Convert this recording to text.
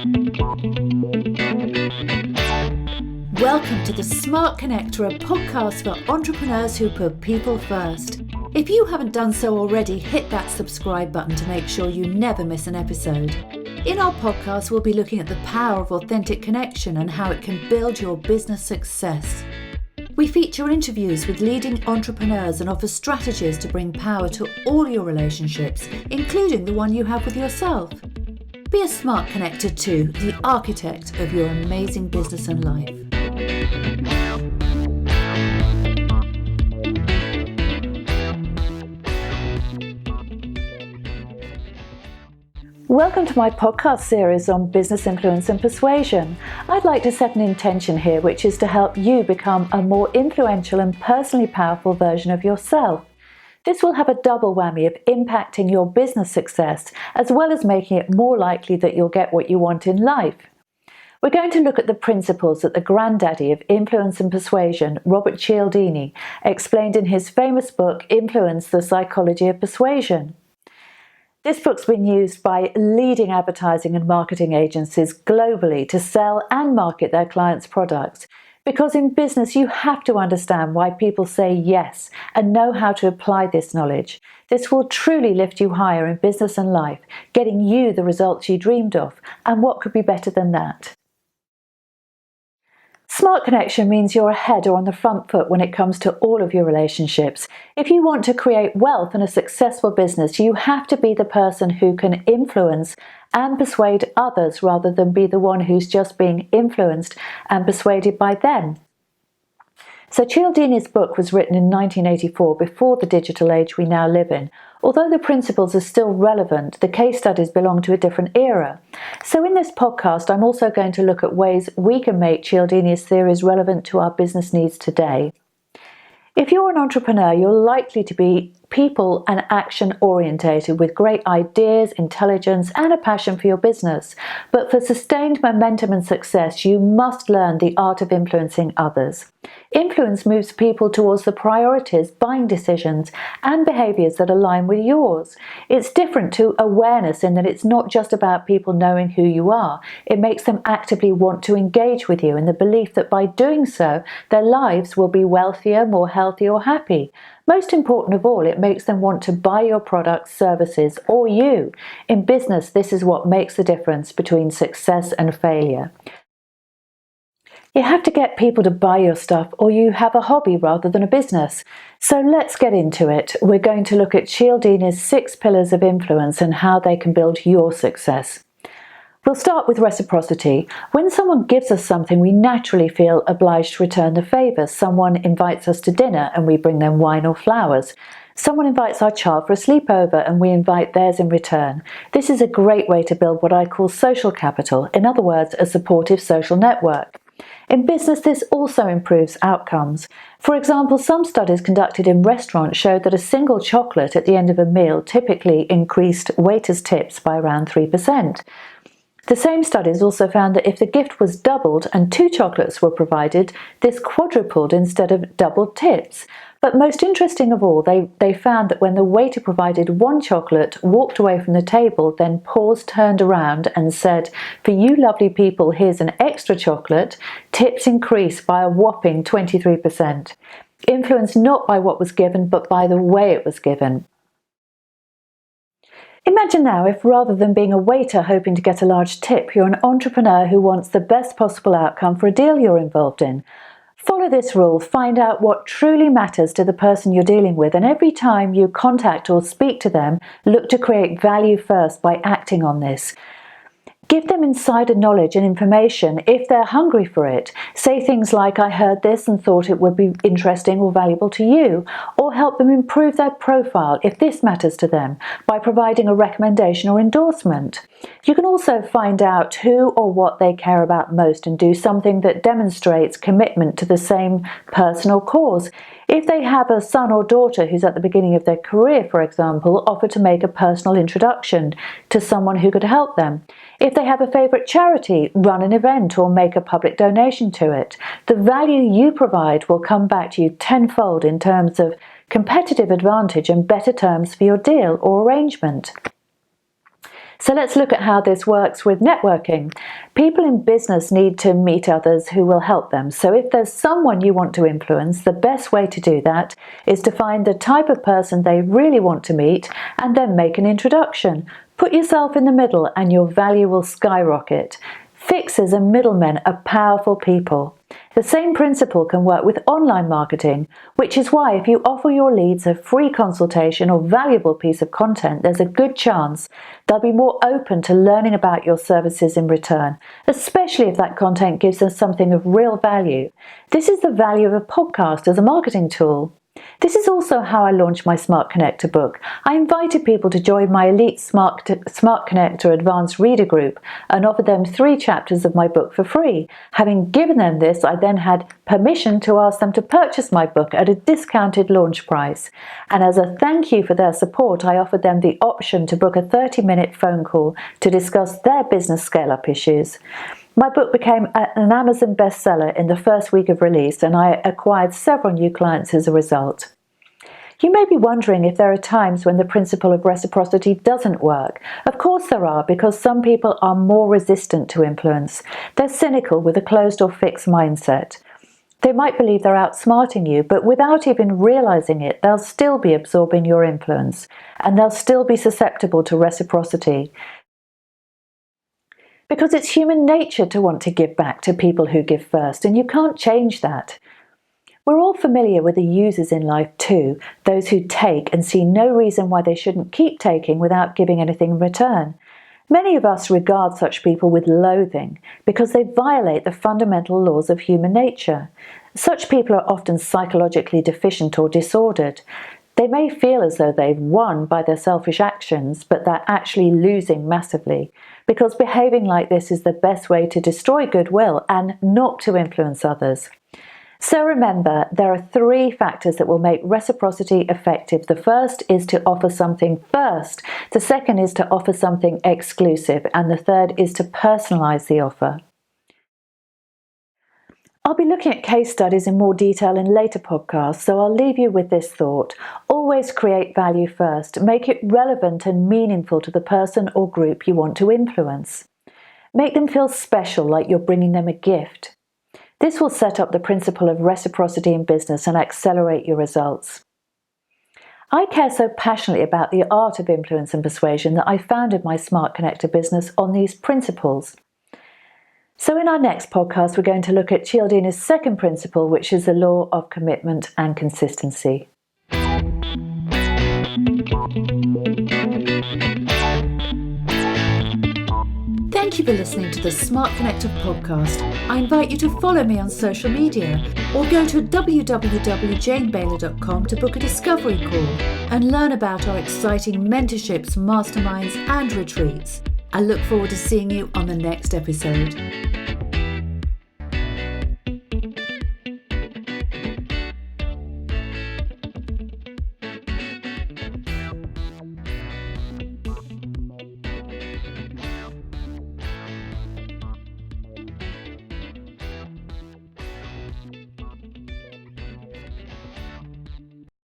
Welcome to the Smart Connector, a podcast for entrepreneurs who put people first. If you haven't done so already, hit that subscribe button to make sure you never miss an episode. In our podcast, we'll be looking at the power of authentic connection and how it can build your business success. We feature interviews with leading entrepreneurs and offer strategies to bring power to all your relationships, including the one you have with yourself. Be a smart connector too, the architect of your amazing business and life. Welcome to my podcast series on business influence and persuasion. I'd like to set an intention here, which is to help you become a more influential and personally powerful version of yourself. This will have a double whammy of impacting your business success, as well as making it more likely that you'll get what you want in life. We're going to look at the principles that the granddaddy of influence and persuasion, Robert Cialdini, explained in his famous book, Influence, the Psychology of Persuasion. This book's been used by leading advertising and marketing agencies globally to sell and market their clients' products. Because in business, you have to understand why people say yes and know how to apply this knowledge. This will truly lift you higher in business and life, getting you the results you dreamed of. And what could be better than that? Smart connection means you're ahead or on the front foot when it comes to all of your relationships. If you want to create wealth and a successful business, you have to be the person who can influence and persuade others rather than be the one who's just being influenced and persuaded by them. So Cialdini's book was written in 1984, before the digital age we now live in. Although the principles are still relevant, the case studies belong to a different era. So in this podcast, I'm also going to look at ways we can make Cialdini's theories relevant to our business needs today. If you're an entrepreneur, you're likely to be people and action orientated with great ideas, intelligence, and a passion for your business. But for sustained momentum and success, you must learn the art of influencing others. Influence moves people towards the priorities, buying decisions, and behaviors that align with yours. It's different to awareness in that it's not just about people knowing who you are. It makes them actively want to engage with you in the belief that by doing so, their lives will be wealthier, more healthy, or happy. Most important of all, it makes them want to buy your products, services, or you. In business, this is what makes the difference between success and failure. You have to get people to buy your stuff, or you have a hobby rather than a business. So let's get into it. We're going to look at Cialdini's 6 pillars of influence and how they can build your success. We'll start with reciprocity. When someone gives us something, we naturally feel obliged to return the favour. Someone invites us to dinner and we bring them wine or flowers. Someone invites our child for a sleepover and we invite theirs in return. This is a great way to build what I call social capital, in other words, a supportive social network. In business, this also improves outcomes. For example, some studies conducted in restaurants showed that a single chocolate at the end of a meal typically increased waiters' tips by around 3%. The same studies also found that if the gift was doubled and 2 chocolates were provided, this quadrupled instead of doubled tips. But most interesting of all, they found that when the waiter provided 1 chocolate, walked away from the table, then paused, turned around and said, "For you lovely people, here's an extra chocolate," tips increased by a whopping 23%. Influenced not by what was given, but by the way it was given. Imagine now if rather than being a waiter hoping to get a large tip, you're an entrepreneur who wants the best possible outcome for a deal you're involved in. Follow this rule, find out what truly matters to the person you're dealing with, and every time you contact or speak to them, look to create value first by acting on this. Give them insider knowledge and information if they're hungry for it. Say things like, "I heard this and thought it would be interesting or valuable to you," or help them improve their profile if this matters to them by providing a recommendation or endorsement. You can also find out who or what they care about most and do something that demonstrates commitment to the same personal cause. If they have a son or daughter who's at the beginning of their career, for example, offer to make a personal introduction to someone who could help them. If they have a favourite charity, run an event or make a public donation to it. The value you provide will come back to you tenfold in terms of competitive advantage and better terms for your deal or arrangement. So let's look at how this works with networking. People in business need to meet others who will help them. So if there's someone you want to influence, the best way to do that is to find the type of person they really want to meet and then make an introduction. Put yourself in the middle and your value will skyrocket. Fixers and middlemen are powerful people. The same principle can work with online marketing, which is why if you offer your leads a free consultation or valuable piece of content, there's a good chance they'll be more open to learning about your services in return, especially if that content gives them something of real value. This is the value of a podcast as a marketing tool. This is also how I launched my Smart Connector book. I invited people to join my elite Smart Connector Advanced Reader group and offered them 3 chapters of my book for free. Having given them this, I then had permission to ask them to purchase my book at a discounted launch price. And as a thank you for their support, I offered them the option to book a 30-minute phone call to discuss their business scale-up issues. My book became an Amazon bestseller in the first week of release, and I acquired several new clients as a result. You may be wondering if there are times when the principle of reciprocity doesn't work. Of course there are, because some people are more resistant to influence. They're cynical with a closed or fixed mindset. They might believe they're outsmarting you, but without even realizing it, they'll still be absorbing your influence, and they'll still be susceptible to reciprocity. Because it's human nature to want to give back to people who give first, and you can't change that. We're all familiar with the users in life too, those who take and see no reason why they shouldn't keep taking without giving anything in return. Many of us regard such people with loathing because they violate the fundamental laws of human nature. Such people are often psychologically deficient or disordered. They may feel as though they've won by their selfish actions, but they're actually losing massively, because behaving like this is the best way to destroy goodwill and not to influence others. So remember, there are 3 factors that will make reciprocity effective. The first is to offer something first, the second is to offer something exclusive, and the third is to personalize the offer. I'll be looking at case studies in more detail in later podcasts, so I'll leave you with this thought. Always create value first. Make it relevant and meaningful to the person or group you want to influence. Make them feel special, like you're bringing them a gift. This will set up the principle of reciprocity in business and accelerate your results. I care so passionately about the art of influence and persuasion that I founded my Smart Connector business on these principles. So in our next podcast, we're going to look at Cialdini's second principle, which is the law of commitment and consistency. Thank you for listening to the Smart Connector podcast. I invite you to follow me on social media or go to www.janebayler.com to book a discovery call and learn about our exciting mentorships, masterminds and retreats. I look forward to seeing you on the next episode.